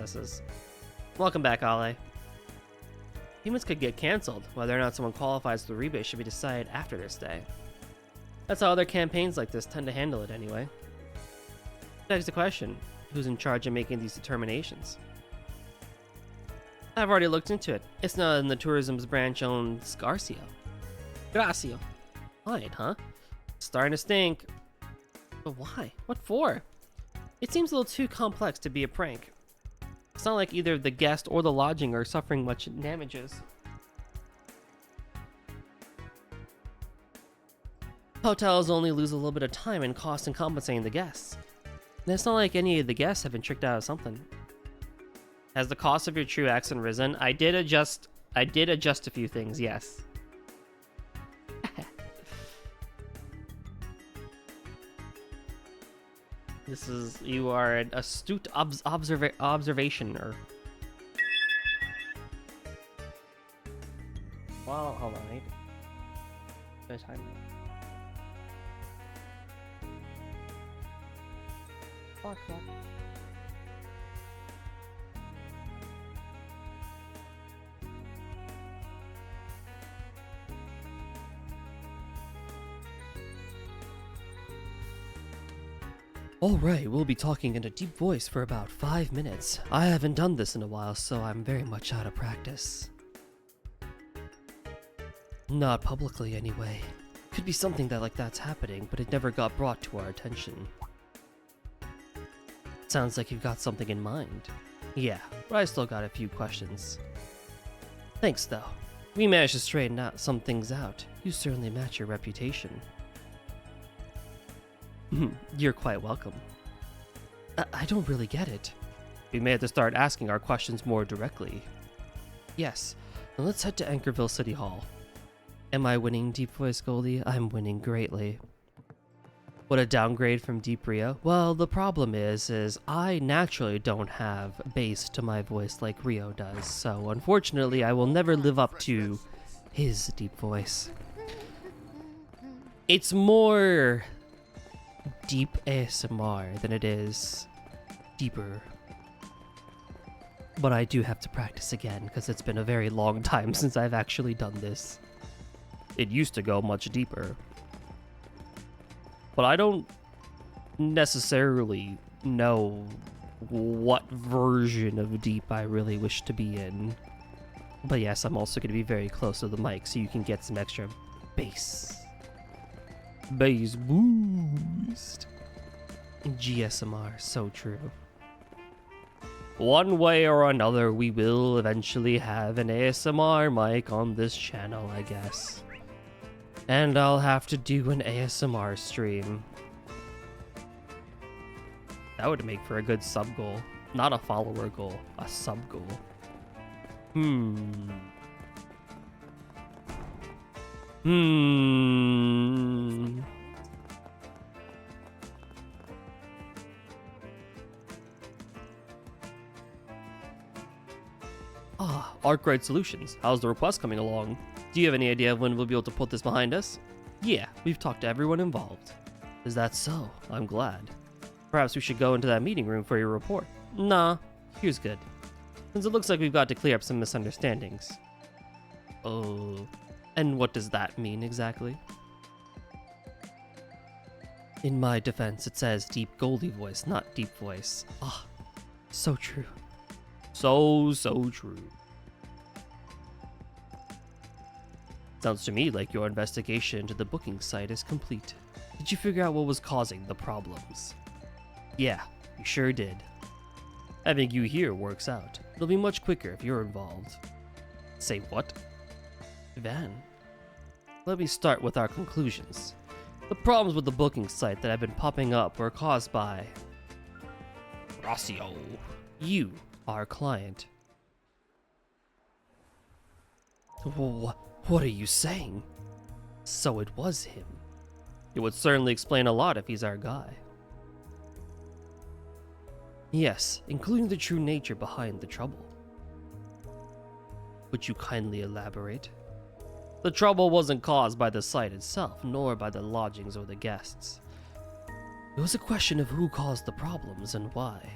processes. Welcome back, Ale. Payments could get cancelled. Whether or not someone qualifies for the rebate should be decided after their stay. That's how other campaigns like this tend to handle it anyway. Begs the question, who's in charge of making these determinations? I've already looked into it. It's not in the tourism's branch owned Scarcio. Gracio. Fine, huh? Starting to stink. But why? What for? It seems a little too complex to be a prank. It's not like either the guest or the lodging are suffering much damages. Hotels only lose a little bit of time and cost in compensating the guests. And it's not like any of the guests have been tricked out of something. Has the cost of your true accent risen? I did adjust a few things, yes. You are an astute observationer. Well, hold on, right? Good time. Fuck. Alright, we'll be talking in a deep voice for about 5 minutes. I haven't done this in a while, so I'm very much out of practice. Not publicly, anyway. Could be something like that's happening, but it never got brought to our attention. Sounds like you've got something in mind. Yeah, but I still got a few questions. Thanks, though. We managed to straighten out some things out. You certainly match your reputation. You're quite welcome. I don't really get it. We may have to start asking our questions more directly. Yes, then let's head to Anchorville City Hall. Am I winning, Deep Voice Goldie? I'm winning greatly. What a downgrade from Deep Rio? Well, the problem is I naturally don't have bass to my voice like Rio does, so unfortunately I will never live up to his deep voice. It's more deep ASMR than it is deeper. But I do have to practice again because it's been a very long time since I've actually done this. It used to go much deeper. But I don't necessarily know what version of deep I really wish to be in. But yes, I'm also going to be very close to the mic so you can get some extra bass. Bass boost. GSMR, so true. One way or another, we will eventually have an ASMR mic on this channel, I guess. And I'll have to do an ASMR stream. That would make for a good sub goal. Not a follower goal, a sub goal. Arkwright Solutions. How's the request coming along? Do you have any idea of when we'll be able to put this behind us? Yeah, we've talked to everyone involved. Is that so? I'm glad. Perhaps we should go into that meeting room for your report. Nah, here's good. Since it looks like we've got to clear up some misunderstandings. Oh, and what does that mean exactly? In my defense, it says Deep Goldie voice, not deep voice. Ah, so true. So true. Sounds to me like your investigation into the booking site is complete. Did you figure out what was causing the problems? Yeah, we sure did. Having you here works out. It'll be much quicker if you're involved. Say what? Van. Let me start with our conclusions. The problems with the booking site that have been popping up were caused by Gracio. You, our client. What are you saying? So it was him. It would certainly explain a lot if he's our guy. Yes, including the true nature behind the trouble. Would you kindly elaborate? The trouble wasn't caused by the site itself, nor by the lodgings or the guests. It was a question of who caused the problems and why.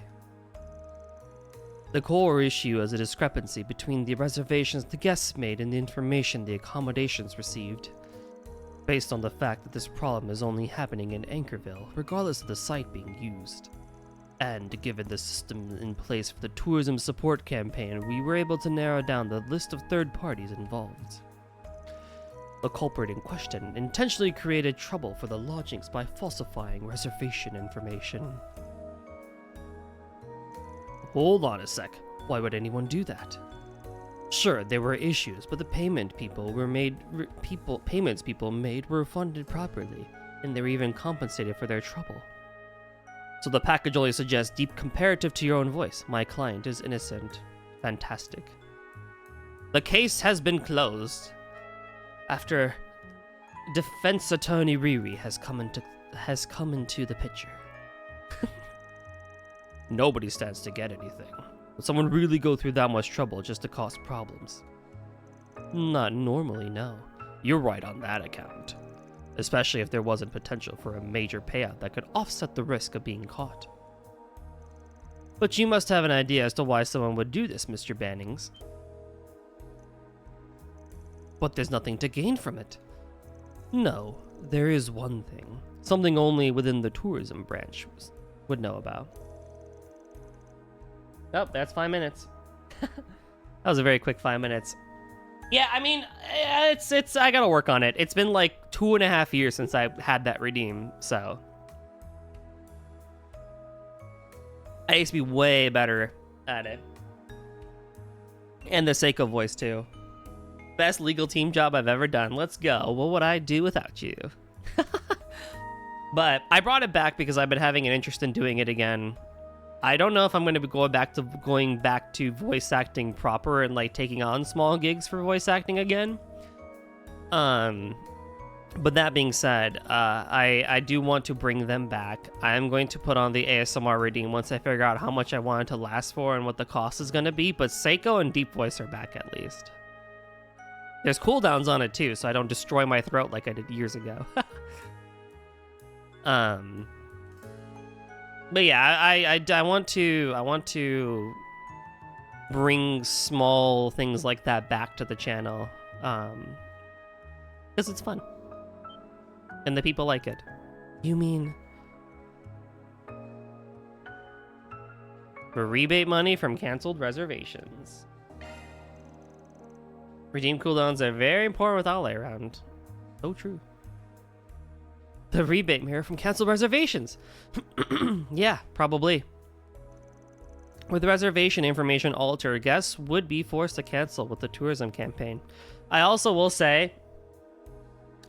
The core issue is a discrepancy between the reservations the guests made and the information the accommodations received. Based on the fact that this problem is only happening in Anchorville, regardless of the site being used. And given the system in place for the tourism support campaign, we were able to narrow down the list of third parties involved. The culprit in question intentionally created trouble for the lodgings by falsifying reservation information. Hold on a sec. Why would anyone do that? Sure, there were issues, but the payments people made were funded properly, and they were even compensated for their trouble. So the package only suggests deep comparative to your own voice. My client is innocent. Fantastic. The case has been closed after defense attorney Riri has come into the picture. Nobody stands to get anything. Would someone really go through that much trouble just to cause problems? Not normally, no. You're right on that account. Especially if there wasn't potential for a major payout that could offset the risk of being caught. But you must have an idea as to why someone would do this, Mr. Bannings. But there's nothing to gain from it. No, there is one thing. Something only within the tourism branch would know about. Oh, that's 5 minutes. That was a very quick 5 minutes. Yeah, I mean, it's I gotta work on it. It's been like 2.5 years since I had that redeem, so. I used to be way better at it. And the Seiko voice, too. Best legal team job I've ever done. Let's go. What would I do without you? But I brought it back because I've been having an interest in doing it again. I don't know if I'm going to be going back to voice acting proper and like taking on small gigs for voice acting again. But that being said, I do want to bring them back. I am going to put on the ASMR redeem once I figure out how much I want it to last for and what the cost is going to be. But Seiko and Deep Voice are back at least. There's cooldowns on it too, so I don't destroy my throat like I did years ago. But yeah, I want to bring small things like that back to the channel, because it's fun, and the people like it. You mean for rebate money from canceled reservations? Redeem cooldowns are very important with Ole around. So true. The rebate mirror from canceled reservations. Yeah, probably. With reservation information altered, guests would be forced to cancel with the tourism campaign. I also will say,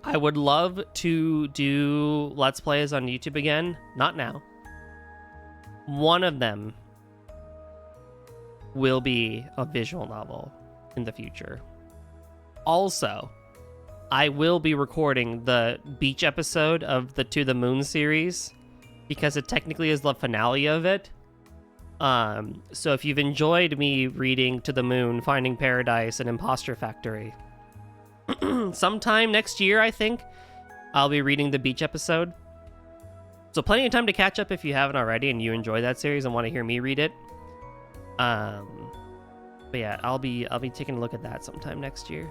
I would love to do Let's Plays on YouTube again. Not now. One of them will be a visual novel in the future. Also, I will be recording the beach episode of the To the Moon series because it technically is the finale of it. So if you've enjoyed me reading To the Moon, Finding Paradise, and Imposter Factory, sometime next year, I think, I'll be reading the beach episode. So plenty of time to catch up if you haven't already and you enjoy that series and want to hear me read it. But yeah, I'll be taking a look at that sometime next year.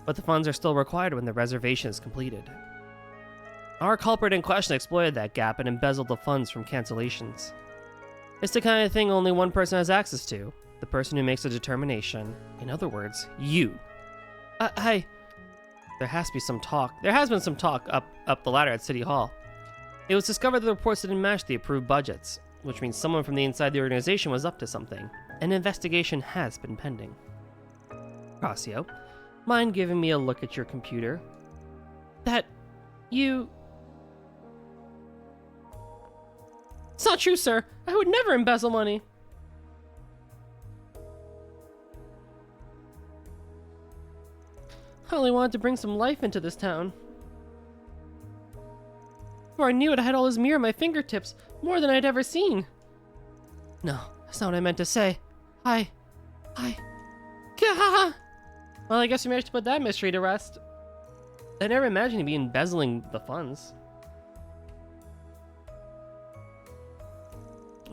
But the funds are still required when the reservation is completed. Our culprit in question exploited that gap and embezzled the funds from cancellations. It's the kind of thing only one person has access to, the person who makes a determination. In other words, you. There has been some talk up the ladder at City Hall. It was discovered that the reports didn't match the approved budgets, which means someone from the inside the organization was up to something. An investigation has been pending. Casio, mind giving me a look at your computer? It's not true, sir. I would never embezzle money. I only wanted to bring some life into this town. Before I knew it, I had all his mirror at my fingertips, more than I'd ever seen. No, that's not what I meant to say. Well, I guess we managed to put that mystery to rest. I never imagined he'd be embezzling the funds.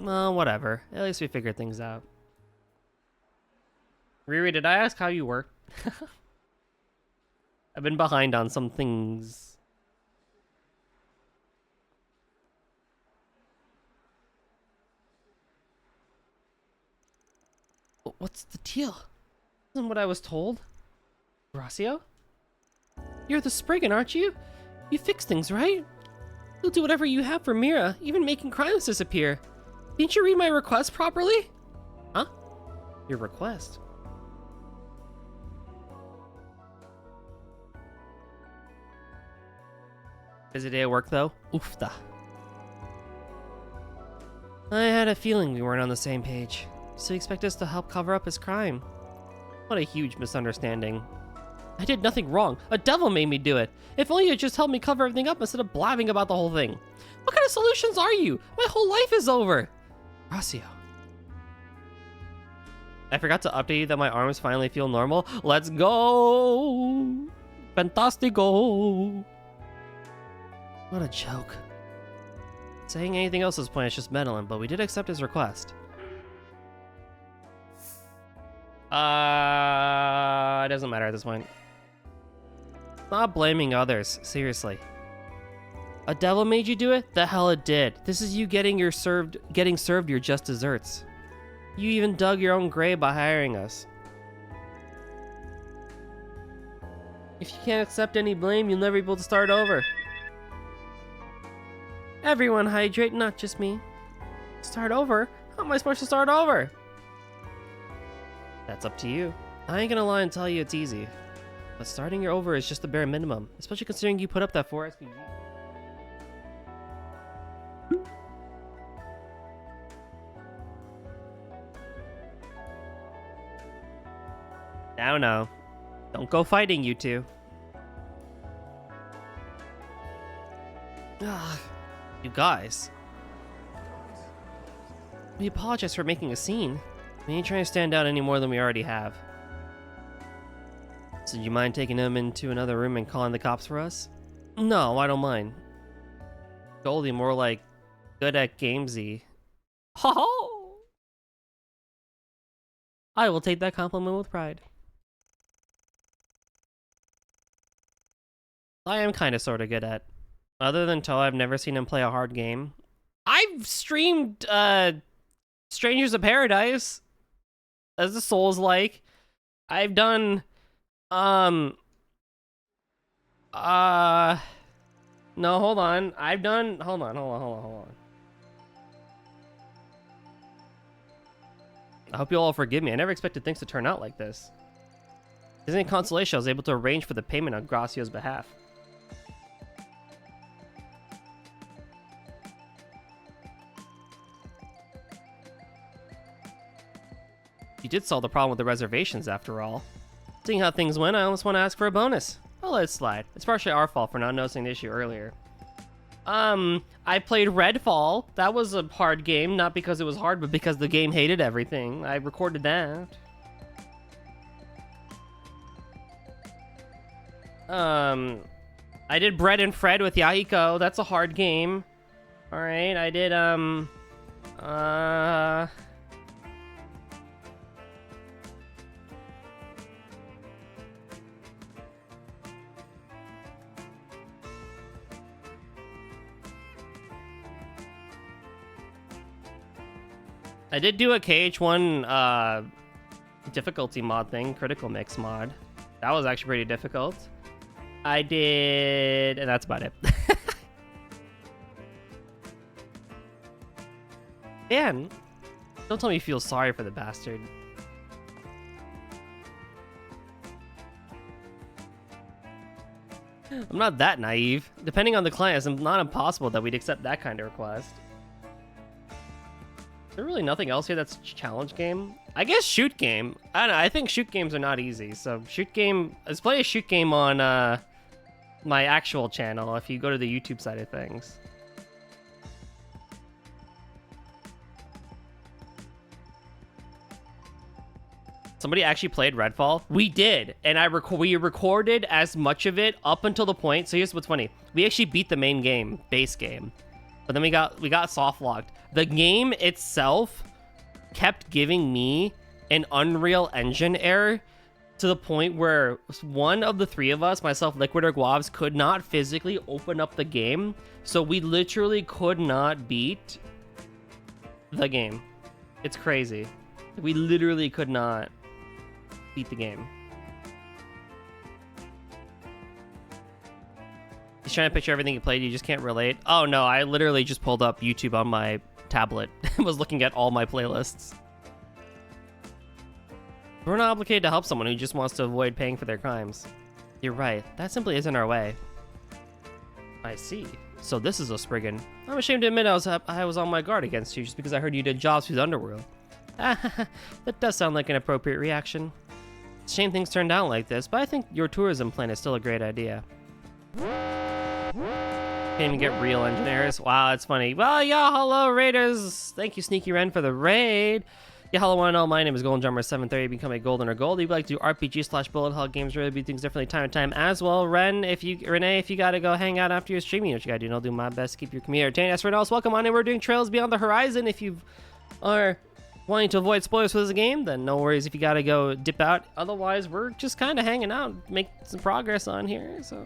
Well, whatever. At least we figured things out. Riri, did I ask how you work? I've been behind on some things. What's the deal? Isn't what I was told. Horacio? You're the Spriggan, aren't you? You fix things, right? You'll do whatever you have for Mira, even making crimes disappear. Didn't you read my request properly? Huh? Your request? Busy day at work, though? Oofta. I had a feeling we weren't on the same page. So you expect us to help cover up his crime? What a huge misunderstanding. I did nothing wrong. A devil made me do it. If only you just helped me cover everything up instead of blabbing about the whole thing. What kind of solutions are you? My whole life is over. Horacio. I forgot to update you that my arms finally feel normal. Let's go! Fantastico! What a joke. Saying anything else at this point is just meddling, but we did accept his request. It doesn't matter at this point. Stop blaming others, seriously. A devil made you do it? The hell it did. This is you getting served your just desserts. You even dug your own grave by hiring us. If you can't accept any blame, you'll never be able to start over. Everyone hydrate, not just me. Start over? How am I supposed to start over? That's up to you. I ain't gonna lie and tell you it's easy. But starting your over is just the bare minimum, especially considering you put up that 4 SPG. Now, no. Don't go fighting, you two. Ugh. You guys. We apologize for making a scene. We ain't trying to stand out any more than we already have. So do you mind taking him into another room and calling the cops for us? No, I don't mind. Goldie, more like good at gamesy. Ho! I will take that compliment with pride. I am kind of sort of good at. Other than Toa, I've never seen him play a hard game. I've streamed Strangers of Paradise as the Souls-like. I've done no, hold on. I've done hold on. I hope you all forgive me. I never expected things to turn out like this. Isn't it consolation I was able to arrange for the payment on Gracio's behalf? You did solve the problem with the reservations, after all. Seeing how things went, I almost want to ask for a bonus. I'll let it slide. It's partially our fault for not noticing the issue earlier. I played Redfall. That was a hard game, not because it was hard, but because the game hated everything. I recorded that. I did Bread and Fred with Yahiko. That's a hard game. Alright, I did, I did do a KH1 difficulty mod thing, critical mix mod. That was actually pretty difficult. I did, and that's about it. Man, don't tell me you feel sorry for the bastard. I'm not that naive. Depending on the client, it's not impossible that we'd accept that kind of request. Is there really nothing else here that's challenge game? I guess shoot game. I don't know, I think shoot games are not easy. So shoot game, let's play a shoot game on my actual channel if you go to the YouTube side of things. Somebody actually played Redfall? We did, and we recorded as much of it up until the point. So here's what's funny. We actually beat the main game, base game. But then we got soft locked. The game itself kept giving me an Unreal Engine error to the point where one of the three of us, myself, Liquid, or Guavs, could not physically open up the game. So we literally could not beat the game. It's crazy. We literally could not beat the game. He's trying to picture everything you played. You just can't relate. Oh no, I literally just pulled up YouTube on my tablet and was looking at all my playlists. We're not obligated to help someone who just wants to avoid paying for their crimes. You're right. That simply isn't our way. I see. So this is a Spriggan. I'm ashamed to admit I was on my guard against you just because I heard you did jobs through the underworld. That does sound like an appropriate reaction. It's a shame things turned out like this, but I think your tourism plan is still a great idea. Can't even get real engineers. Wow, that's funny. Well, yeah, hello, Raiders. Thank you, Sneaky Ren, for the raid. Yeah, hello, one and all. My name is Golden Drummer 730. Become a Golden or Gold. If you'd like to do RPG/bullet hell games, really do things differently time to time as well. Renee, if you gotta go hang out after your streaming, what you gotta do, and I'll do my best to keep your community entertained. As for else, welcome on in. We're doing Trails Beyond the Horizon. If you are wanting to avoid spoilers for this game, then no worries if you gotta go dip out. Otherwise, we're just kind of hanging out, make some progress on here. So,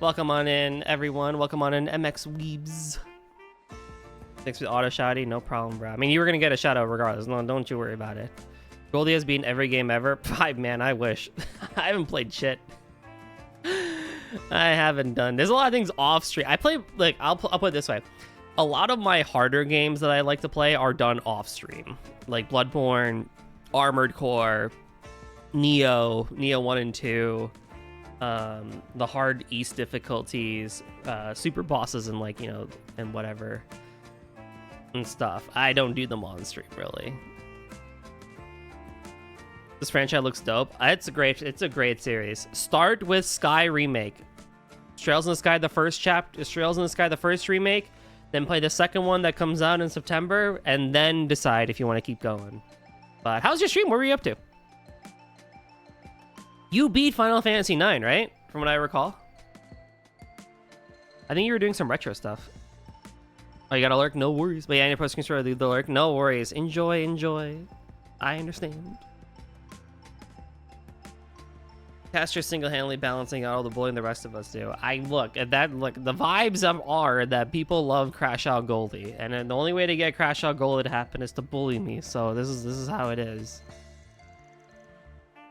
welcome on in, everyone. Welcome on in, MX Weebs. Thanks for the auto shouty. No problem, bro. I mean, you were gonna get a shout out regardless. No, don't you worry about it. Goldie has beaten every game ever. Man, I wish. I haven't played shit. I haven't done. There's a lot of things off stream. I play, like, I'll put it this way. A lot of my harder games that I like to play are done off stream, like Bloodborne, Armored Core, Neo 1 and 2, the hard East difficulties, super bosses, and like, you know, and whatever and stuff. I don't do them on stream, really. This franchise looks dope. It's a great series. Start with Sky Remake. Trails in the Sky, the first chapter. Trails in the Sky, the first remake. Then play the second one that comes out in September, and then decide if you want to keep going. But how's your stream? What were you up to? You beat Final Fantasy IX, right? From what I recall. I think you were doing some retro stuff. Oh, you got a lurk? No worries. But yeah, any post control, leave the lurk. No worries. Enjoy. I understand. Caster single-handedly balancing out all the bullying the rest of us do. Look the vibes are that people love Crash Out Goldie, and the only way to get Crash Out Goldie to happen is to bully me. So this is how it is.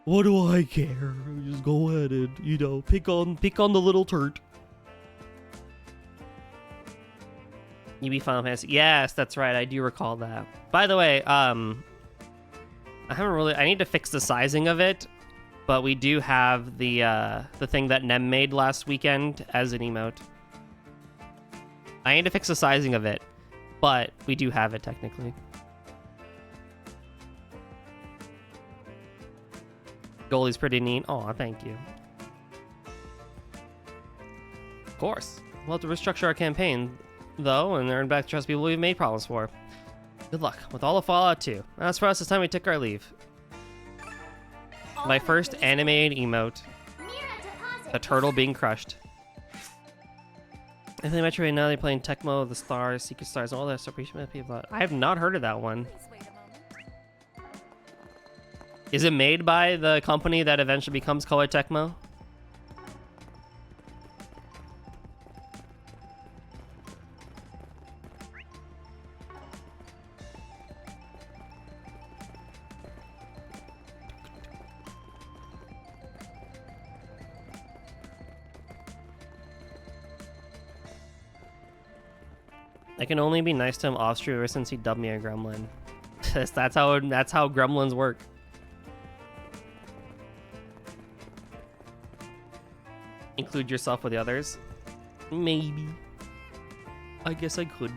What do I care? Just go ahead and, you know, pick on the little turd. You beat Final Fantasy. Yes, that's right. I do recall that. By the way, I need to fix the sizing of it, but we do have the thing that Nem made last weekend as an emote. I need to fix the sizing of it, but we do have it technically. Goalie's pretty neat. Oh, thank you. Of course. We'll have to restructure our campaign, though, and earn back the trust people we've made problems for. Good luck with all the Fallout 2. As for us, it's time we took our leave. My first animated emote. A turtle being crushed. I think Metroid now they're playing Tecmo, The Stars, Secret Stars, all that stuff. I have not heard of that one. Is it made by the company that eventually becomes Koei Tecmo? I can only be nice to him off stream ever since he dubbed me a gremlin. that's how gremlins work. Include yourself with the others? Maybe. I guess I could.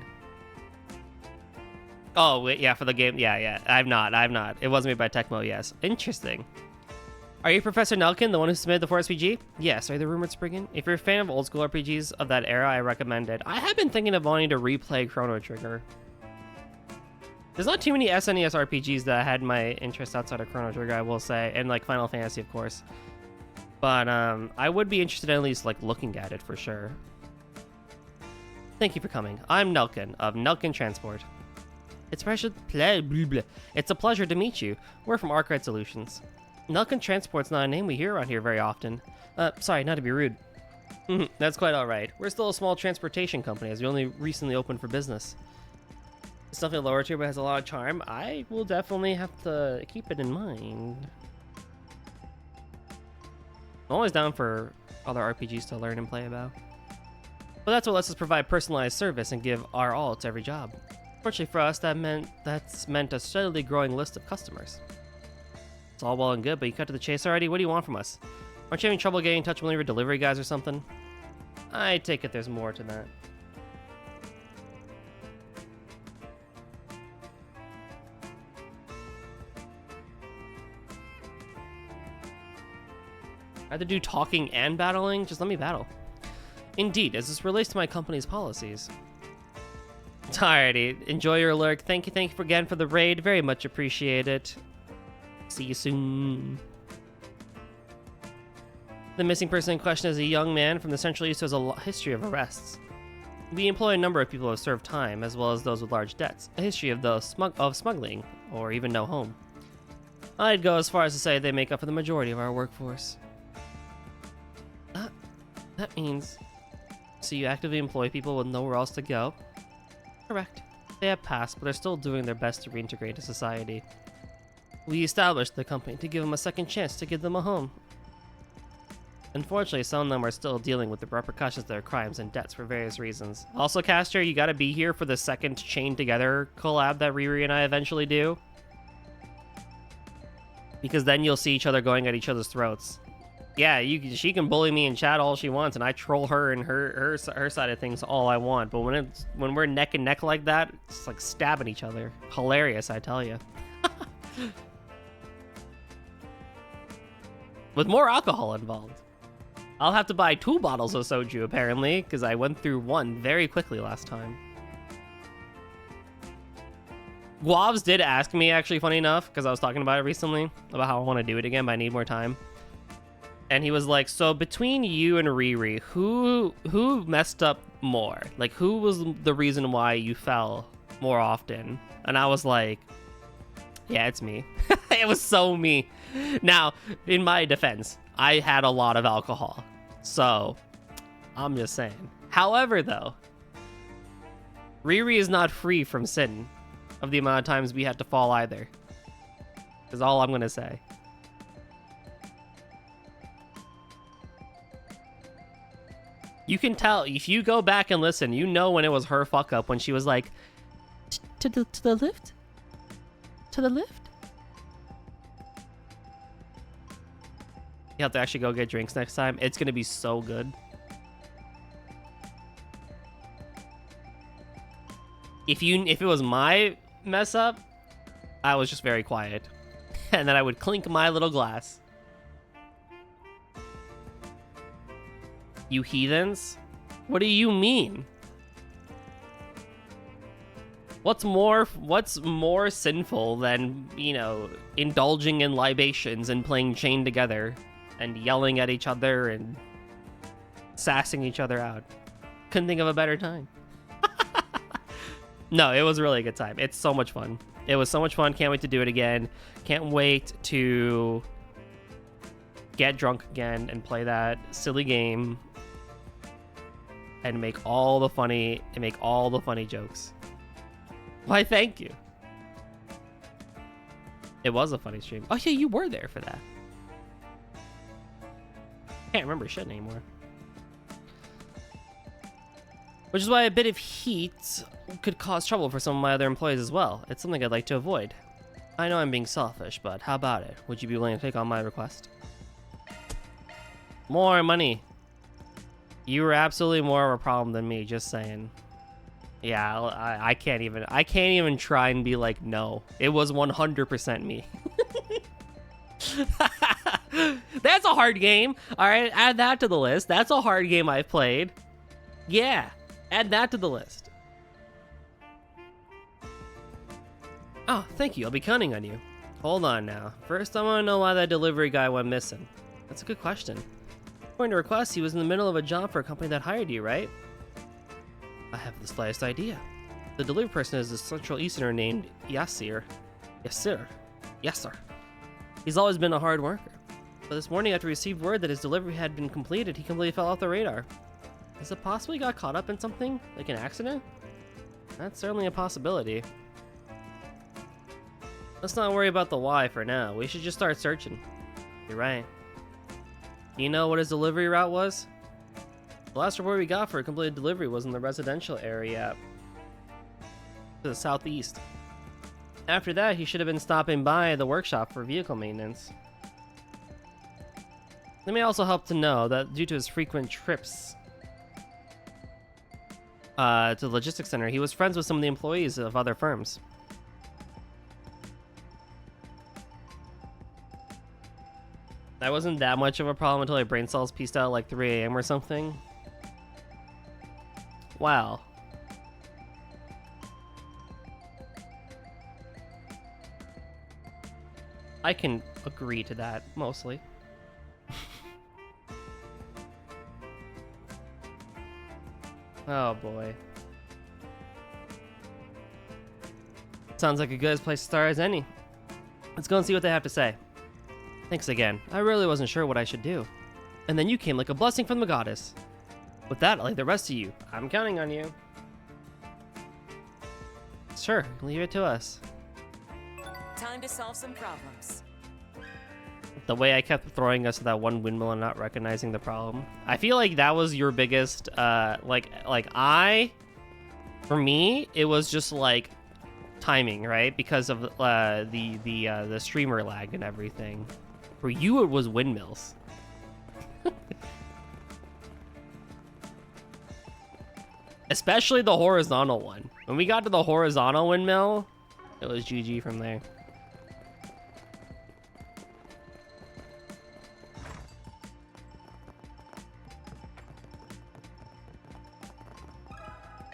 Oh, wait, yeah, for the game. Yeah. I've not. It wasn't made by Tecmo, yes. Interesting. Are you Professor Nelkin, the one who submitted the 4SPG? Yes, are you the rumored Spriggan? If you're a fan of old school RPGs of that era, I recommend it. I have been thinking of wanting to replay Chrono Trigger. There's not too many SNES RPGs that had my interest outside of Chrono Trigger, I will say, and like Final Fantasy, of course. But I would be interested in at least like looking at it for sure. Thank you for coming. I'm Nelkin of Nelkin Transport. It's a pleasure to meet you. We're from Arkwright Solutions. Nelkin Transport's not a name we hear around here very often. Sorry, not to be rude. That's quite alright. We're still a small transportation company, as we only recently opened for business. It's definitely lower tier, but has a lot of charm. I will definitely have to keep it in mind. I'm always down for other RPGs to learn and play about. But that's what lets us provide personalized service and give our all to every job. Fortunately for us, that's meant a steadily growing list of customers. It's all well and good, but you cut to the chase already? What do you want from us? Aren't you having trouble getting in touch with one of your delivery guys or something? I take it there's more to that. I have to do talking and battling? Just let me battle. Indeed, as this relates to my company's policies. Alrighty, enjoy your lurk. Thank you again for the raid. Very much appreciate it. See you soon. The missing person in question is a young man from the Central East who has a history of arrests. We employ a number of people who have served time, as well as those with large debts, a history of smuggling, or even no home. I'd go as far as to say they make up for the majority of our workforce. That means... So you actively employ people with nowhere else to go? Correct. They have passed, but are still doing their best to reintegrate into society. We established the company to give them a second chance to give them a home. Unfortunately, some of them are still dealing with the repercussions of their crimes and debts for various reasons. Also, Caster, you gotta be here for the second Chained Together collab that Riri and I eventually do. Because then you'll see each other going at each other's throats. Yeah, she can bully me in chat all she wants, and I troll her and her side of things all I want. But when we're neck and neck like that, it's like stabbing each other. Hilarious, I tell you. With more alcohol involved. I'll have to buy 2 bottles of soju apparently, because I went through 1 very quickly last time. Guavs did ask me, actually, funny enough, because I was talking about it recently, about how I want to do it again, but I need more time. And he was like, so between you and Riri, who messed up more? Like, who was the reason why you fell more often? And I was like, yeah, it's me. It was so me. Now, in my defense, I had a lot of alcohol. So, I'm just saying. However, though, Riri is not free from sin of the amount of times we had to fall either. Is all I'm going to say. You can tell, if you go back and listen, you know when it was her fuck up, when she was like, to the lift? To the lift? You have to actually go get drinks next time. It's going to be so good. If it was my mess up, I was just very quiet. And then I would clink my little glass. You heathens? What do you mean? What's more sinful than, you know, indulging in libations and playing Chained Together and yelling at each other and sassing each other out? Couldn't think of a better time. No, it was a really good time. It's so much fun. It was so much fun. Can't wait to do it again. Can't wait to get drunk again and play that silly game and make all the funny jokes. Why, thank you. It was a funny stream. Oh yeah, you were there for that. Can't remember shit anymore. Which is why a bit of heat could cause trouble for some of my other employees as well. It's something I'd like to avoid. I know I'm being selfish, but how about it? Would you be willing to take on my request? More money. You were absolutely more of a problem than me, just saying. Yeah, I can't even try and be like, no. It was 100% me. That's a hard game. All right, add that to the list. That's a hard game I've played. Yeah, add that to the list. Oh, thank you. I'll be counting on you. Hold on now. First, I want to know why that delivery guy went missing. That's a good question. According to request, he was in the middle of a job for a company that hired you, right? I have the slightest idea. The delivery person is a Central Easterner named Yasir. Yasser. He's always been a hard worker. But this morning, after he received word that his delivery had been completed, he completely fell off the radar. Is it possible he got caught up in something? Like an accident? That's certainly a possibility. Let's not worry about the why for now. We should just start searching. You're right. Do you know what his delivery route was? The last report we got for a completed delivery was in the residential area to the southeast. After that, he should have been stopping by the workshop for vehicle maintenance. It may also help to know that due to his frequent trips to the logistics center, he was friends with some of the employees of other firms. That wasn't that much of a problem until my brain cells pieced out like 3 a.m. or something. Wow. I can agree to that, mostly. Oh boy. Sounds like a good place to start as any. Let's go and see what they have to say. Thanks again. I really wasn't sure what I should do. And then you came like a blessing from the goddess. With that, I'll leave the rest to you. I'm counting on you. Sure, leave it to us. Time to solve some problems. The way I kept throwing us to that one windmill and not recognizing the problem. I feel like that was your biggest, for me, it was just like timing, right? Because of the streamer lag and everything. For you, it was windmills. Especially the horizontal one. When we got to the horizontal windmill, it was GG from there.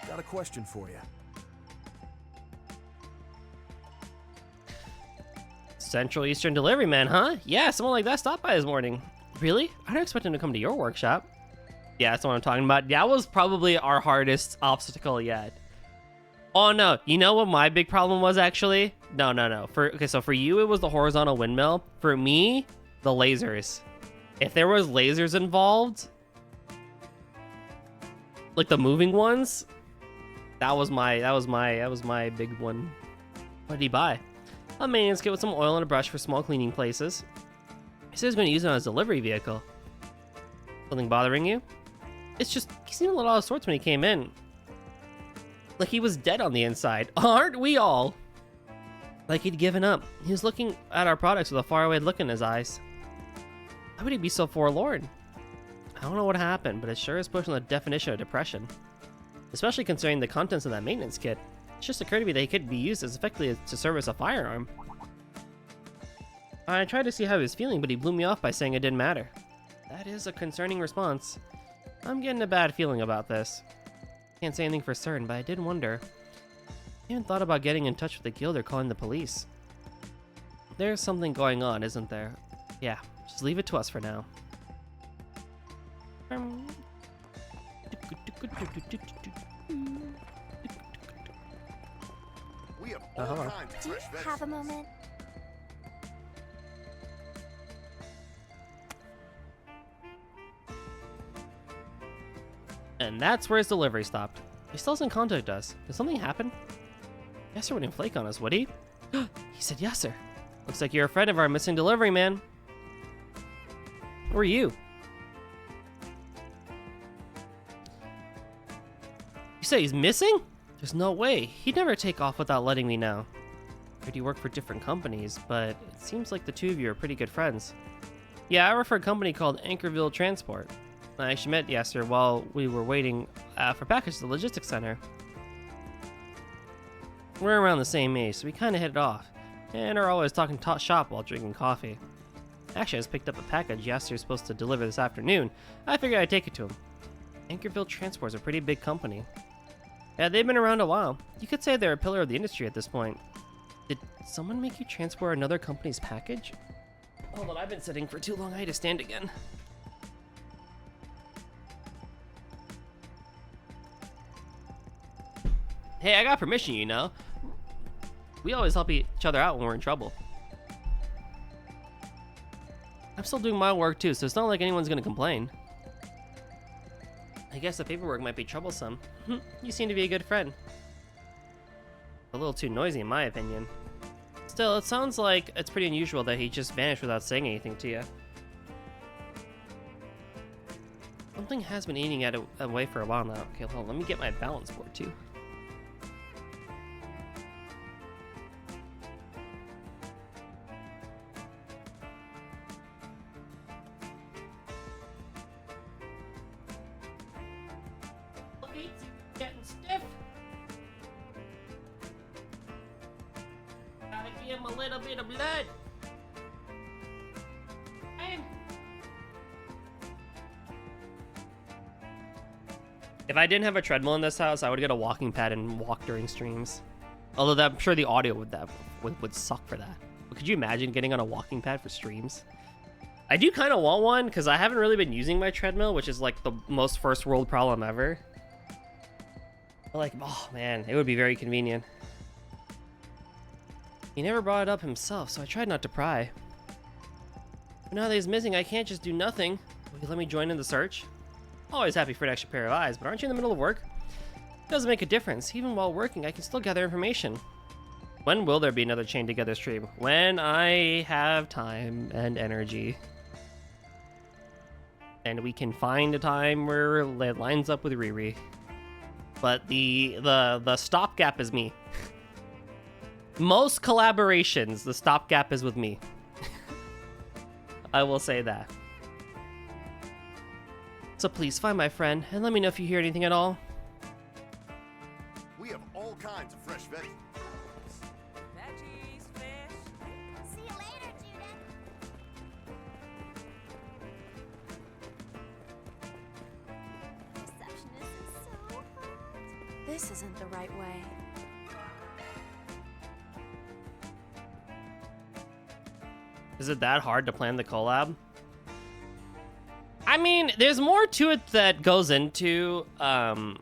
Got a question for you. Central Eastern Delivery Man, huh? Yeah, someone like that stopped by this morning. Really? I don't expect him to come to your workshop. Yeah, that's what I'm talking about. That was probably our hardest obstacle yet. Oh no, you know what my big problem was actually? No. So for you, it was the horizontal windmill. For me, the lasers. If there was lasers involved, like the moving ones, that was my big one. What did he buy? A maintenance kit with some oil and a brush for small cleaning places. He said he's going to use it on his delivery vehicle. Something bothering you? It's just, he seemed a little out of sorts when he came in. Like he was dead on the inside. Aren't we all? Like he'd given up. He was looking at our products with a faraway look in his eyes. Why would he be so forlorn? I don't know what happened, but it sure is pushing the definition of depression. Especially considering the contents of that maintenance kit. It just occurred to me that he could be used as effectively to service a firearm. I tried to see how he was feeling, but he blew me off by saying it didn't matter. That is a concerning response. I'm getting a bad feeling about this. Can't say anything for certain, but I did wonder. I even thought about getting in touch with the guild or calling the police. There's something going on, isn't there? Yeah, just leave it to us for now. We have all kinds of Do you fresh have a vegetables. moment? And that's where his delivery stopped. He still doesn't contact us. Did something happen? Yasser wouldn't flake on us, would he? He said Yasser. Looks like you're a friend of our missing delivery man. Who are you? You say he's missing? There's no way. He'd never take off without letting me know. Heard you work for different companies, but it seems like the two of you are pretty good friends. Yeah, I work for a company called Anchorville Transport. I actually met Yasser while we were waiting for package at the logistics center. We're around the same age, so we kind of hit it off, and are always talking shop while drinking coffee. Actually, I just picked up a package Yasser's supposed to deliver this afternoon. I figured I'd take it to him. Anchorville Transport is a pretty big company. Yeah, they've been around a while. You could say they're a pillar of the industry at this point. Did someone make you transport another company's package? Hold on, I've been sitting for too long. I had to stand again. Hey, I got permission, you know. We always help each other out when we're in trouble. I'm still doing my work too, so it's not like anyone's gonna complain. I guess the paperwork might be troublesome. You seem to be a good friend. A little too noisy in my opinion. Still, it sounds like it's pretty unusual that he just vanished without saying anything to you. Something has been eating at away for a while now. Okay, hold on, let me get my balance board too. Getting stiff. Gotta give him a little bit of blood. And if I didn't have a treadmill in this house, I would get a walking pad and walk during streams. Although I'm sure the audio would suck for that. But could you imagine getting on a walking pad for streams? I do kind of want one because I haven't really been using my treadmill, which is like the most first world problem ever. But like, oh man, it would be very convenient. He never brought it up himself, so I tried not to pry. But now that he's missing, I can't just do nothing. Will you let me join in the search? Always happy for an extra pair of eyes, but aren't you in the middle of work? It doesn't make a difference. Even while working, I can still gather information. When will there be another Chained Together stream? When I have time and energy. And we can find a time where it lines up with Riri. But the stopgap is me. Most collaborations, the stopgap is with me. I will say that. So please find my friend and let me know if you hear anything at all. We have all kinds of fresh veggies. Veggies, fish. See you later, Judith. Receptionist is so hot. This isn't the right way. Is it that hard to plan the collab? I mean, there's more to it that goes into, and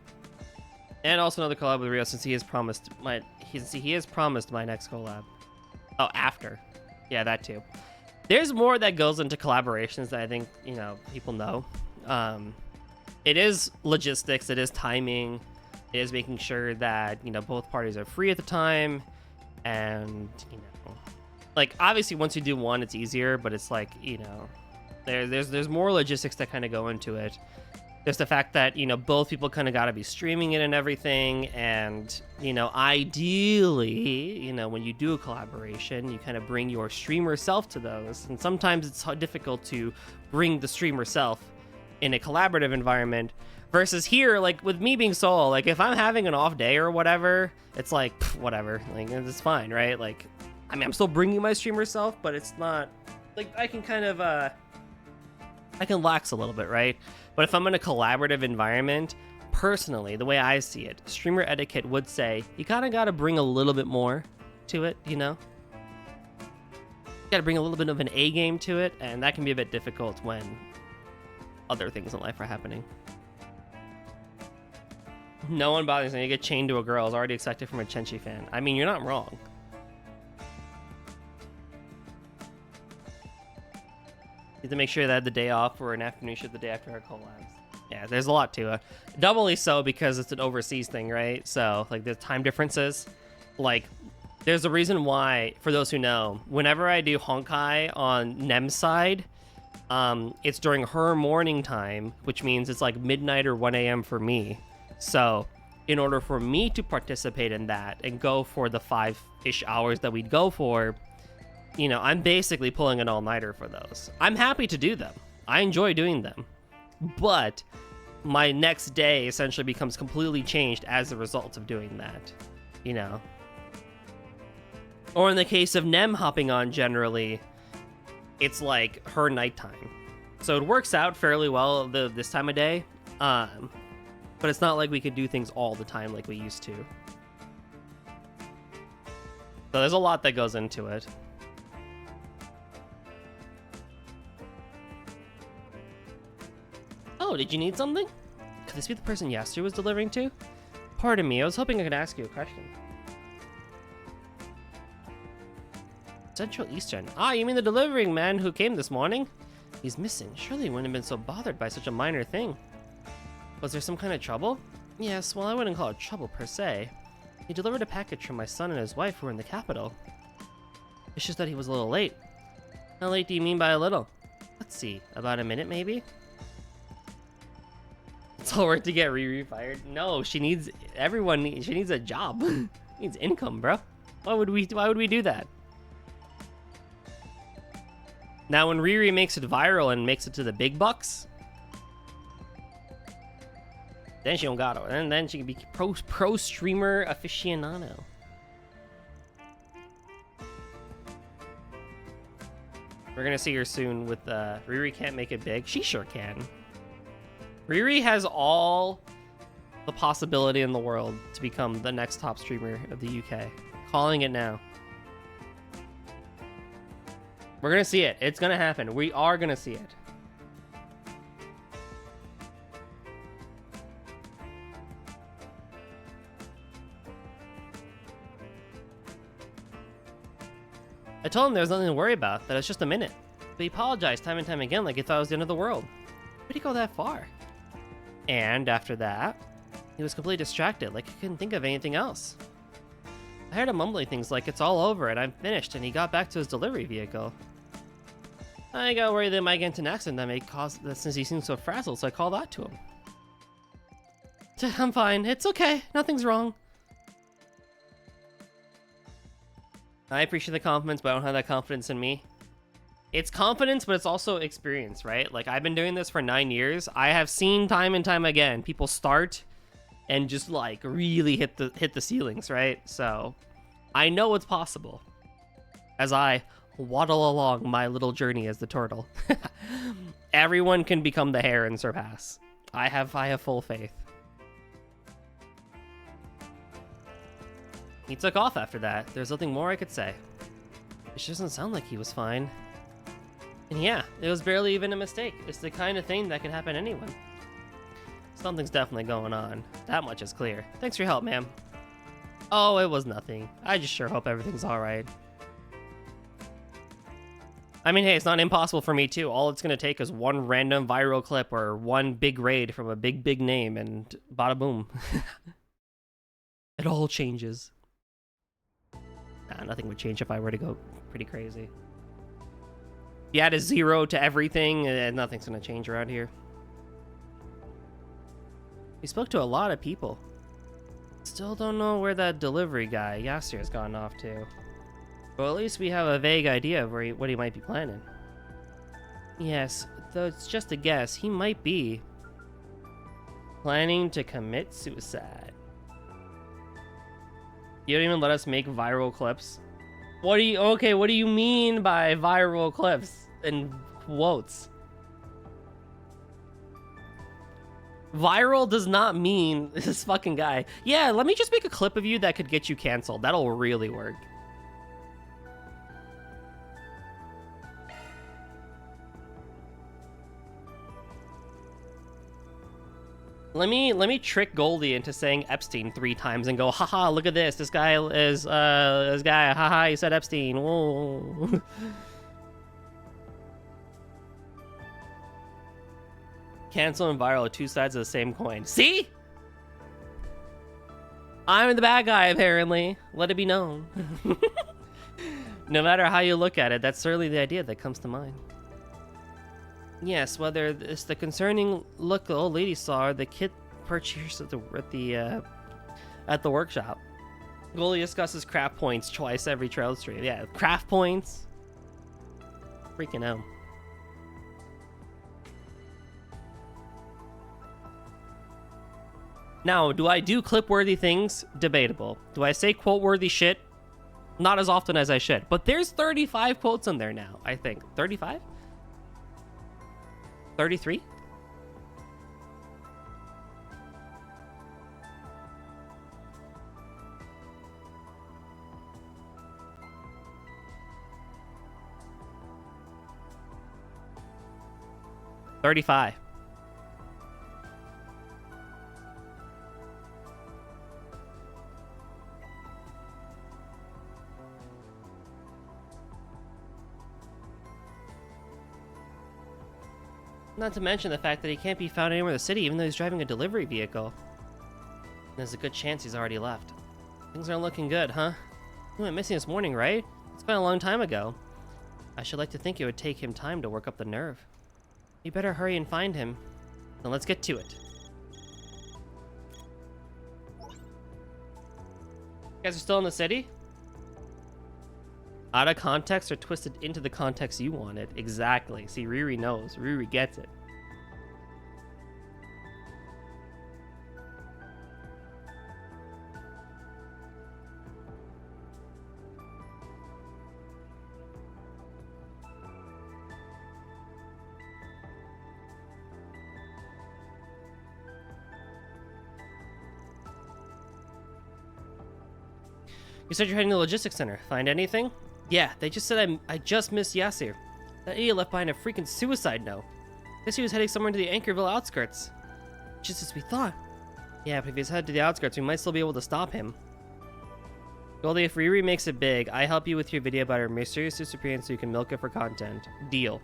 also another collab with Rio since he has promised my next collab. Oh, after, yeah, that too. There's more that goes into collaborations that I think people know. It is logistics, it is timing, it is making sure that both parties are free at the time, and like obviously once you do one, it's easier, but it's like there's more logistics that kind of go into it. There's the fact that both people kind of got to be streaming it and everything, and ideally when you do a collaboration, you kind of bring your streamer self to those, and sometimes it's difficult to bring the streamer self in a collaborative environment versus here, like with me being solo, like if I'm having an off day or whatever, it's like whatever, like it's fine, right? Like I mean, I'm still bringing my streamer self, but it's not like I can kind of I can lax a little bit, right? But if I'm in a collaborative environment, personally, the way I see it, streamer etiquette would say you kind of got to bring a little bit more to it, You got to bring a little bit of an A game to it, and that can be a bit difficult when other things in life are happening. No one bothers me. You get chained to a girl is already expected from a Chenchi fan. I mean, you're not wrong. You have to make sure that the day off or an afternoon shoot the day after our collabs. Yeah, there's a lot to it. Doubly so because it's an overseas thing, right? So, like, the time differences. Like, there's a reason why, for those who know, whenever I do Honkai on Nem's side, it's during her morning time, which means it's like midnight or 1 a.m. for me. So, in order for me to participate in that and go for the 5-ish hours that we'd go for, I'm basically pulling an all-nighter for those. I'm happy to do them. I enjoy doing them. But my next day essentially becomes completely changed as a result of doing that. Or in the case of Nem hopping on generally, it's like her nighttime. So it works out fairly well this time of day. But it's not like we could do things all the time like we used to. So there's a lot that goes into it. Oh, did you need something? Could this be the person Yasuo was delivering to? Pardon me, I was hoping I could ask you a question. Central Eastern. Ah, you mean the delivering man who came this morning? He's missing. Surely he wouldn't have been so bothered by such a minor thing. Was there some kind of trouble? Yes, well, I wouldn't call it trouble per se. He delivered a package from my son and his wife who were in the capital. It's just that he was a little late. How late do you mean by a little? Let's see, about a minute maybe? It's all work to get Riri fired. No, she needs she needs a job. Needs income, bro. Why would we do that? Now when Riri makes it viral and makes it to the big bucks, then she don't got it. And then she can be pro streamer aficionado. We're gonna see her soon with Riri can't make it big. She sure can. Riri has all the possibility in the world to become the next top streamer of the UK. Calling it now. We're gonna see it. It's gonna happen. We are gonna see it. I told him there was nothing to worry about, that it's just a minute. But he apologized time and time again like he thought it was the end of the world. Where'd he go that far? And after that, he was completely distracted, like he couldn't think of anything else. I heard him mumbling things like it's all over and I'm finished, and he got back to his delivery vehicle. I got worried that he might get into an accident that may cause that since he seemed so frazzled, so I called out to him. I'm fine, it's okay, nothing's wrong. I appreciate the compliments, but I don't have that confidence in me. It's confidence, but it's also experience, right? Like, I've been doing this for 9 years. I have seen time and time again people start and just like really hit the ceilings, right? So I know it's possible as I waddle along my little journey as the turtle. Everyone can become the hare and surpass. I have full faith. He took off after that. There's nothing more I could say. It just doesn't sound like he was fine. And yeah, it was barely even a mistake. It's the kind of thing that can happen to anyone. Something's definitely going on. That much is clear. Thanks for your help, ma'am. Oh, it was nothing. I just sure hope everything's alright. I mean, hey, it's not impossible for me too. All it's gonna take is one random viral clip or one big raid from a big name and bada boom. It all changes. Nah, nothing would change if I were to go pretty crazy. If you add a 0 to everything, nothing's gonna change around here. We spoke to a lot of people. Still don't know where that delivery guy, Yasir, has gone off to. Well, at least we have a vague idea of what he might be planning. Yes, though it's just a guess, he might be planning to commit suicide. You don't even let us make viral clips? What do you mean by viral clips and quotes? Viral does not mean this fucking guy. Yeah, let me just make a clip of you that could get you canceled. That'll really work. Let me trick Goldie into saying Epstein 3 times and go, haha, look at this. This guy, haha, he said Epstein. Whoa. Cancel and viral are 2 sides of the same coin. See? I'm the bad guy, apparently. Let it be known. No matter how you look at it, that's certainly the idea that comes to mind. Yes, whether it's the concerning look the old lady saw or the kit purchased at the workshop. Goldie discusses craft points twice every trail stream. Yeah, craft points. Freaking out. Now, do I do clip-worthy things? Debatable. Do I say quote-worthy shit? Not as often as I should. But there's 35 quotes in there now, I think. 35? 33? Not to mention the fact that he can't be found anywhere in the city even though he's driving a delivery vehicle. There's a good chance he's already left. Things aren't looking good, huh? You went missing this morning, right? It's been a long time ago. I should like to think it would take him time to work up the nerve. You better hurry and find him. Then let's get to it. You guys are still in the city? Out of context or twisted into the context you wanted. Exactly. See, Riri knows. Riri gets it. You said you're heading to the logistics center. Find anything? Yeah, they just said I just missed Yasir. That idiot left behind a freaking suicide note. Guess he was heading somewhere to the Anchorville outskirts. Just as we thought. Yeah, but if he's headed to the outskirts, we might still be able to stop him. Goldie, if Riri makes it big, I help you with your video about her mysterious disappearance so you can milk it for content. Deal.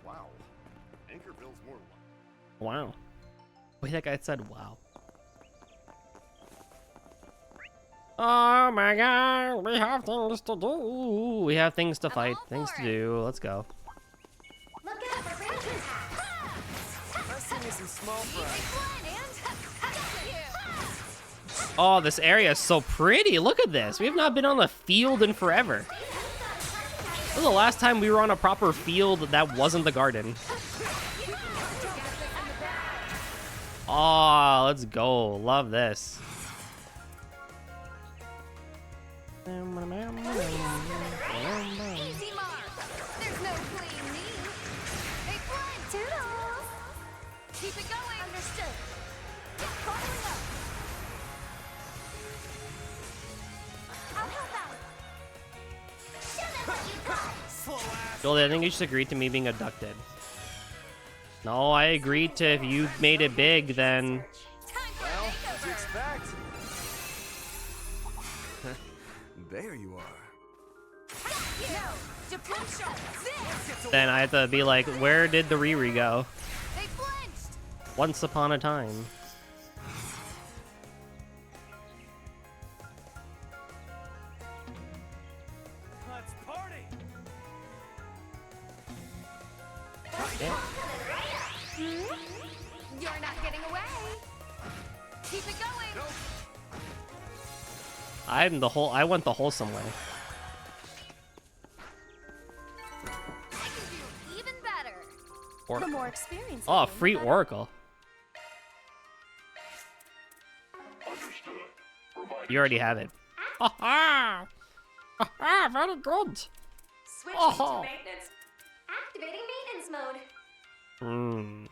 Wow. Anchorville's more like... Wow. Wait, that guy said wow. Oh my god, we have things to do. We have things to fight, things to do. Let's go. Look out for branches. Let's see me some small fry. Oh, this area is so pretty. Look at this. We have not been on a field in forever. This was the last time we were on a proper field that wasn't the garden. Oh, let's go. Love this. Easy mark. There's no clean knee. Hey, Flint. Toodles. Keep it going. Understood. Following up. I'll help out. Show them what you got. Goldie, I think you just agreed to me being abducted. No, I agreed to if you made it big, then... Time for Well, a what'd you makeover. expect? There you are. No. Deploy. This. Then I have to be like, where did the Riri go? They flinched. Once upon a time. Let's party! Yeah. You're not getting away. Keep it going. Nope. I went the wholesome way. I can do even better. The more experience. Oh, I gain, free the better. Oracle. You already have it. Ha ha! Very good. Switching Oh. to maintenance. Activating maintenance mode. Hmm.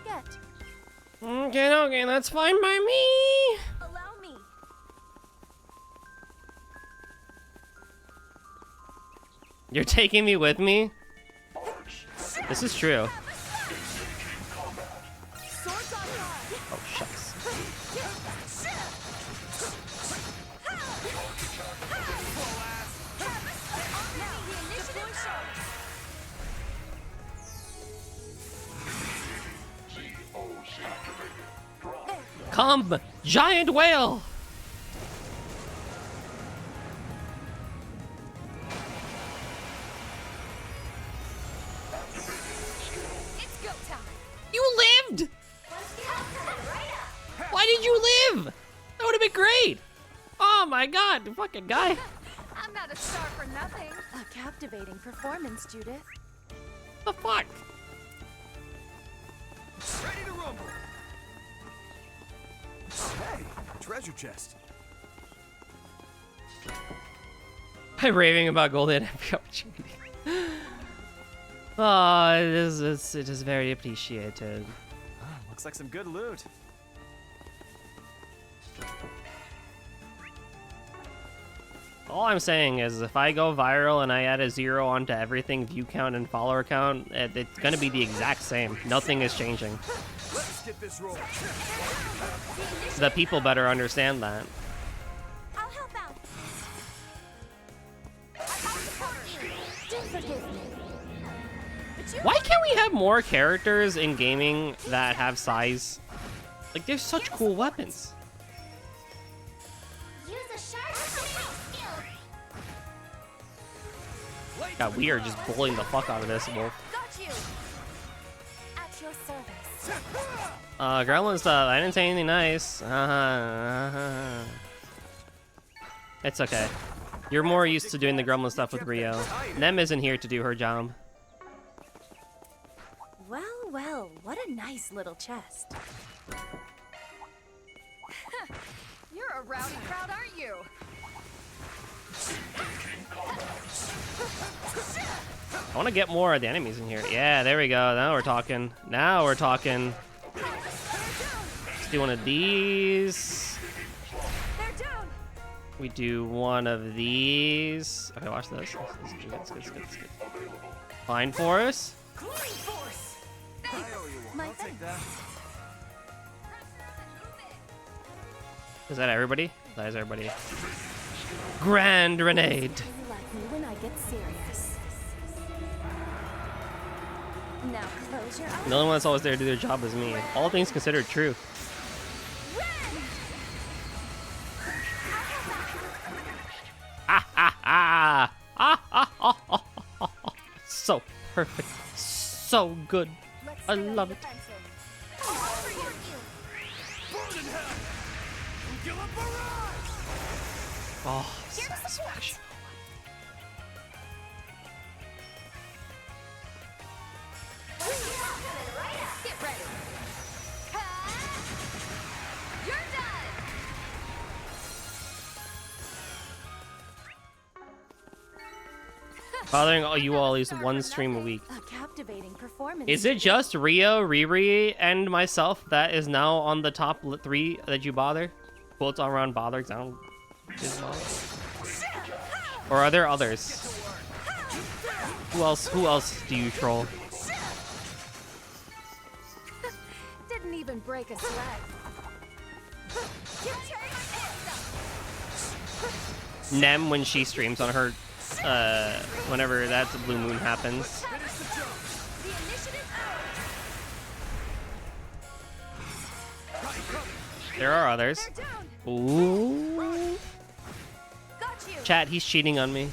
Get. Okay, that's fine by me. Allow me. You're taking me with me? This is true. Swords on guard. Oh, shucks. Come, giant whale! It's go time. You lived! Why did you live? That would have been great! Oh my god, the fucking guy. I'm not a star for nothing. A captivating performance, Judith. The fuck? Ready to rumble! Hey, treasure chest. I'm raving about Goldie at every opportunity. Oh, it is very appreciated. Looks like some good loot. All I'm saying is if I go viral and I add a 0 onto everything, view count and follower count, it's gonna be the exact same. Nothing is changing. Let's get this roll. The people better understand that. I'll help out. I'll support you. Do forgive me. But you Why can't we have more characters in gaming that have size? Like, they're such cool weapons. Use a sharp skill. God, we are just bullying the fuck out of this wolf. got you. At your service. Gremlin stuff. I didn't say anything nice. It's okay. You're more used to doing the gremlin stuff with Rio. Nem isn't here to do her job. Well, well, what a nice little chest. You're a rowdy crowd, aren't you? I want to get more of the enemies in here. Yeah, there we go. Now we're talking. Now we're talking. Let's do one of these. They're down. We do one of these. Okay, watch this. This is good. It's good. It's good. It's good. Fine Forest. I owe you one. My I'll take that. Is that everybody? That is everybody. Grand Grenade. You like me when I get serious. Now close your eyes. The only one that's always there to do their job is me. All things considered, true. So perfect. So good. Let's I stay on love the it. defensive. Burn in hell. Ugilla barrage. Oh, satisfaction. Get ready. You're done. Bothering all you all at least one stream a week. A captivating performance. Is it just Rio, Riri, and myself that is now on the top 3 that you bother? Quotes all around bother, 'cause I don't or are there others? Who else do you troll? Didn't even break a sweat. Nem when she streams on her whenever that blue moon happens. Finish the jump. The initiative's out. There are others. They're down. Ooh. Got you. Chat, he's cheating on me.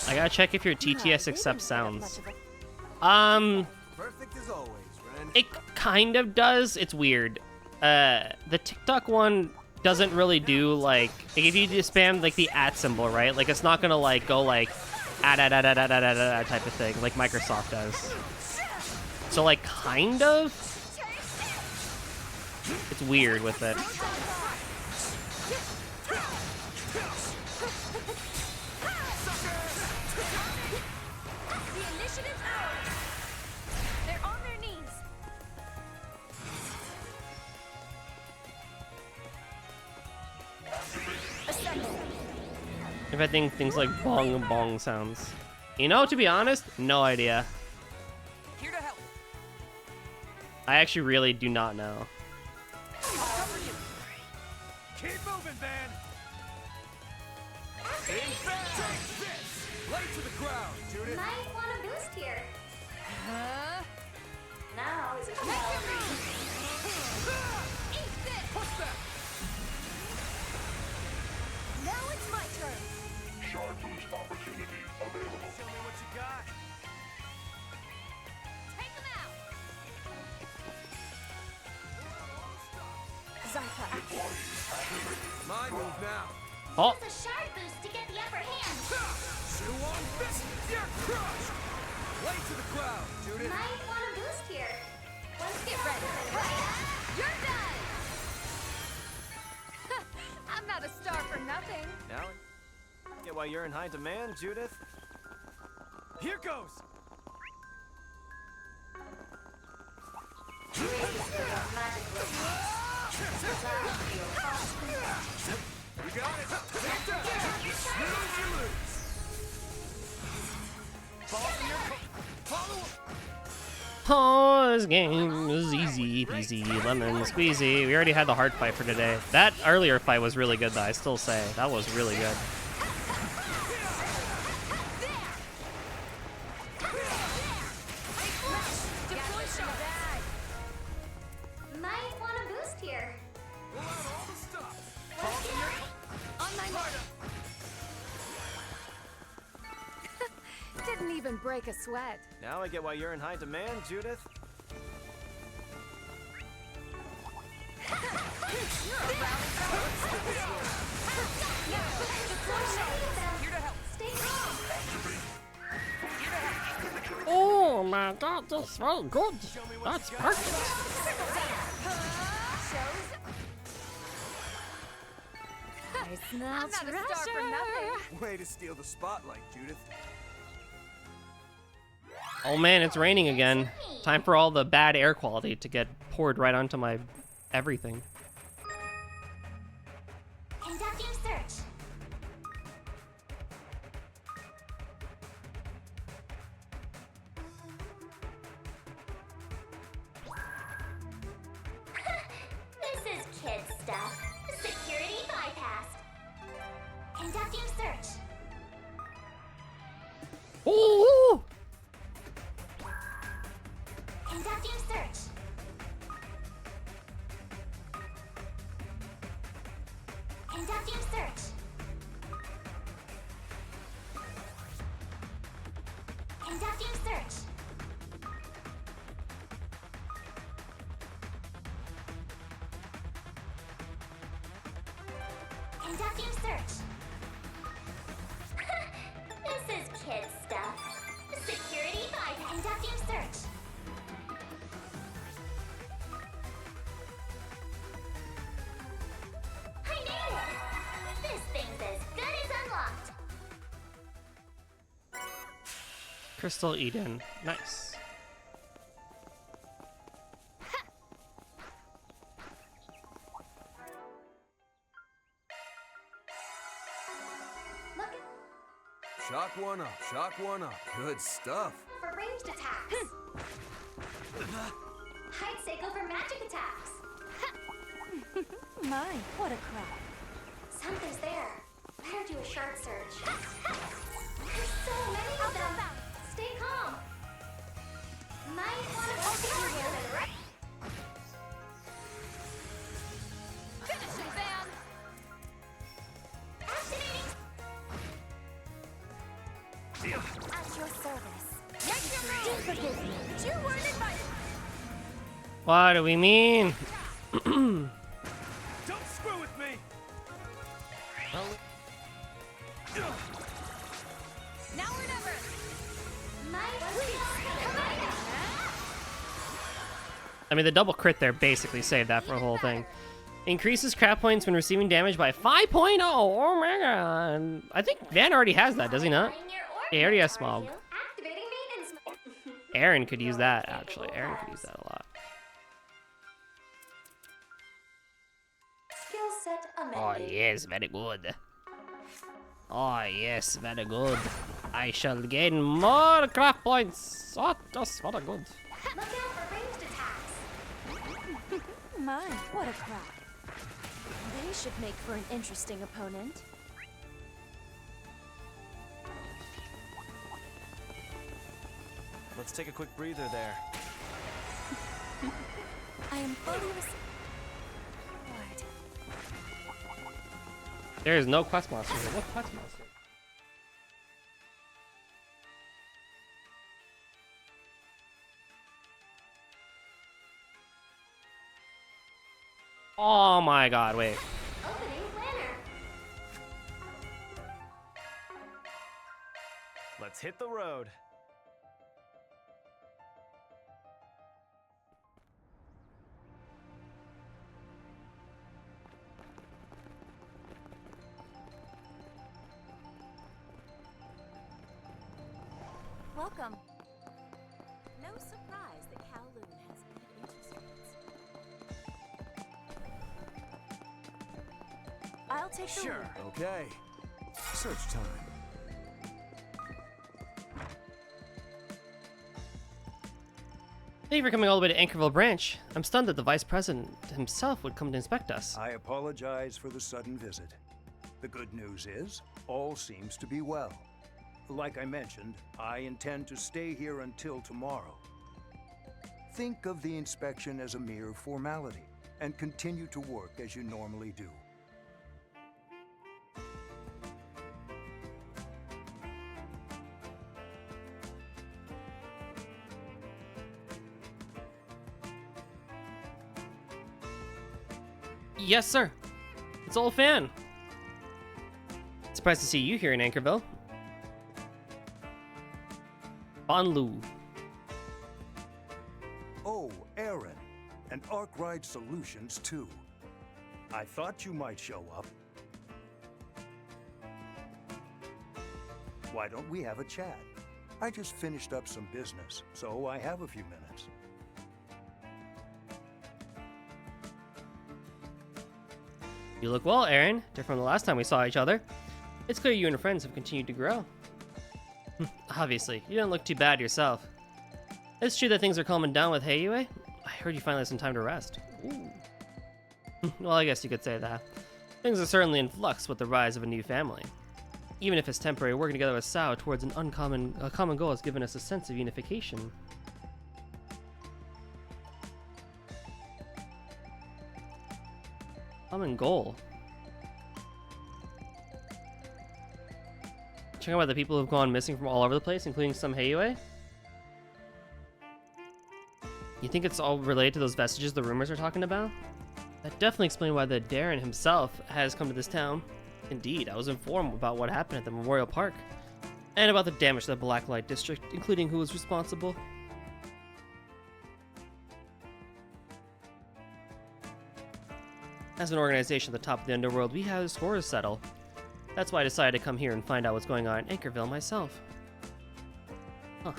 I gotta check if your TTS accepts sounds. Perfect as always, Ren. It kind of does. It's weird. The TikTok one doesn't really do like if you just spam like the @ symbol, right? Like it's not gonna like go like type of thing like Microsoft does. So like kind of, it's weird with it. The initiative's out. They're on their knees. Assemble. If I think things like bong and bong sounds. You know, to be honest, no idea. Here to help. I actually really do not know. Keep moving, Van. Take this. Lay to the ground, Judith. Might want a boost here. Now is it Make your move. Eat this. Push back. Now it's my turn. Shard boost opportunity available. Show me what you got. Take them out. Zypha active. My move now. Oh, Use a shard boost to get the upper hand. Chew on this. You're crushed. Lay to the ground, Judith. Might want a boost here. Let's get ready. You're done. I'm not a star for nothing. Now, get why you're in high demand, Judith. Here goes. You got it. Take that. Snooze, you lose. Follow your follow. Oh, this game is easy peasy, lemon squeezy. We already had the hard fight for today. That earlier fight was really good, though. I still say that was really good. Might want a boost here. On my mark. Didn't even break a sweat. Now I get why you're in high demand, Judith. Oh my god, that's so good. That's perfect. I smell I'm not a star for treasure. nothing. Way to steal the spotlight, Judith. Oh man, it's raining again. Time for all the bad air quality to get poured right onto my everything. Conducting search. This is kid stuff. Security bypassed. Conducting search. Oh! Conducting search. Conducting search. Conducting search. Conducting search. This is kid stuff. Security by conducting search. I knew it! This thing's as good as unlocked. Crystal Eden. Nice. Look Shock one up, shock one up. Good stuff. for ranged attacks. Hide Seiko for magic attacks. My, what a crap. Something's there. Better do a shark search. There's so many of them. Stay calm. Might want to help right? Finishing bam. Activating. At your service. Do forgive me. You weren't invited. What do we mean? Don't screw with me! Now or never. Please, I mean, the double crit there basically saved that for the whole thing. Increases crap points when receiving damage by 5.0. Oh my god. I think Van already has that, does he not? Yeah, he already has Smog. Activating maintenance mode. Aaron could use that, actually. Aaron could use that a lot. Skill set Oh, amended. yes, very good. Oh, yes, very good. I shall gain more craft points. Oh, that's very good. Look out for ranged attacks. My, what a crap. They should make for an interesting opponent. Let's take a quick breather there. I am fully restored. There is no quest monster here. What quest monster? Oh my god, wait. Opening planner. Let's hit the road. Welcome. No surprise that Kowloon has good interest rates. I'll take the Sure. lead. Okay. Search time. Thank you for coming all the way to Anchorville Branch. I'm stunned that the Vice President himself would come to inspect us. I apologize for the sudden visit. The good news is, all seems to be well. Like I mentioned, I intend to stay here until tomorrow. Think of the inspection as a mere formality, and continue to work as you normally do. Yes, sir. It's old Fan. Surprised to see you here in Anchorville. Bon Lu. Oh, Aaron. And Arkwright Solutions, too. I thought you might show up. Why don't we have a chat? I just finished up some business, so I have a few minutes. You look well, Aaron. Different from the last time we saw each other. It's clear you and your friends have continued to grow. Obviously, you don't look too bad yourself. It's true that things are calming down with Heiyue. I heard you finally had some time to rest. Ooh. Well, I guess you could say that. Things are certainly in flux with the rise of a new family. Even if it's temporary, working together with Sao towards a common goal has given us a sense of unification. Common goal. Checking about the people who've gone missing from all over the place, including some Heiyue? You think it's all related to those vestiges the rumors are talking about? That definitely explains why the Darren himself has come to this town. Indeed, I was informed about what happened at the Memorial Park, and about the damage to the Blacklight District, including who was responsible. As an organization at the top of the underworld, we have a score to settle. That's why I decided to come here and find out what's going on in Anchorville myself. Huh.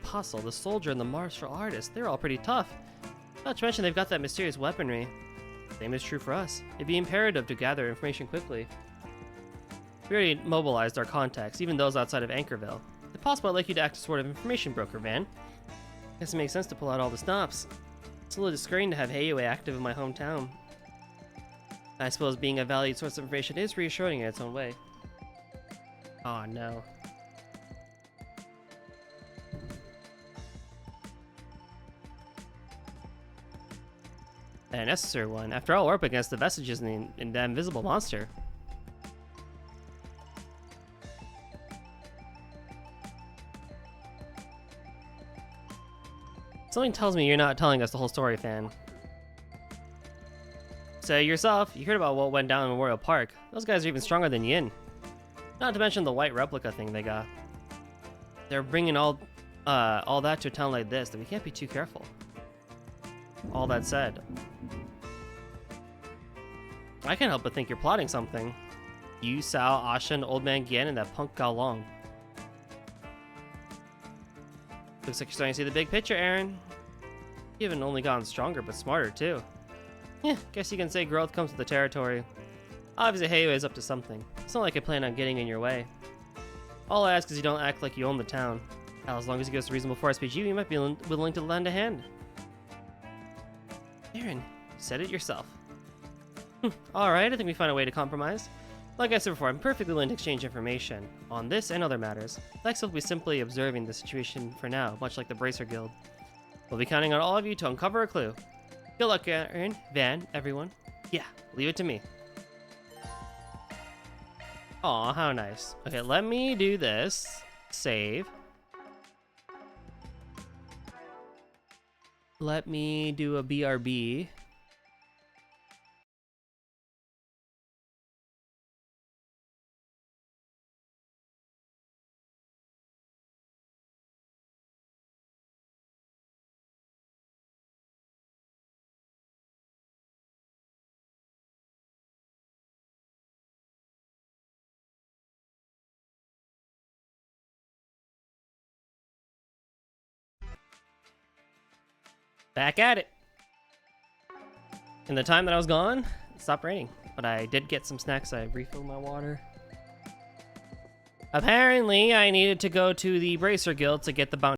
Apostle, the soldier, and the martial artist, they're all pretty tough. Not to mention they've got that mysterious weaponry. Same is true for us. It'd be imperative to gather information quickly. We already mobilized our contacts, even those outside of Anchorville. If possible, I'd like you to act as sort of information broker, Van. Guess it makes sense to pull out all the stops. It's a little discouraging to have Heiyue active in my hometown. I suppose being a valued source of information is reassuring in its own way. Oh no. A necessary one. After all, we're up against the vestiges in the invisible monster. Something tells me you're not telling us the whole story, Fan. Say yourself, you heard about what went down in Memorial Park. Those guys are even stronger than Yin. Not to mention the white replica thing they got. They're bringing all that to a town like this, that we can't be too careful. All that said, I can't help but think you're plotting something. You, Sao, Ashen, Old Man Gian, and that punk Gao Long. Looks like you're starting to see the big picture, Aaron. You haven't only gotten stronger, but smarter too. Yeah, guess you can say growth comes with the territory. Obviously, Heiyue is up to something. It's not like I plan on getting in your way. All I ask is you don't act like you own the town. Hell, as long as you give us a reasonable force PG, you might be willing to lend a hand. Aaron, you said it yourself. Alright, I think we found a way to compromise. Like I said before, I'm perfectly willing to exchange information on this and other matters. Lex will be simply observing the situation for now, much like the Bracer Guild. We'll be counting on all of you to uncover a clue. Good luck, Aaron, Van, everyone. Yeah, leave it to me. Aw, how nice. Okay, let me do this. Save. Let me do a BRB. Back at it. In the time that I was gone, it stopped raining, but I did get some snacks. I refilled my water. Apparently, I needed to go to the Bracer Guild to get the bounty.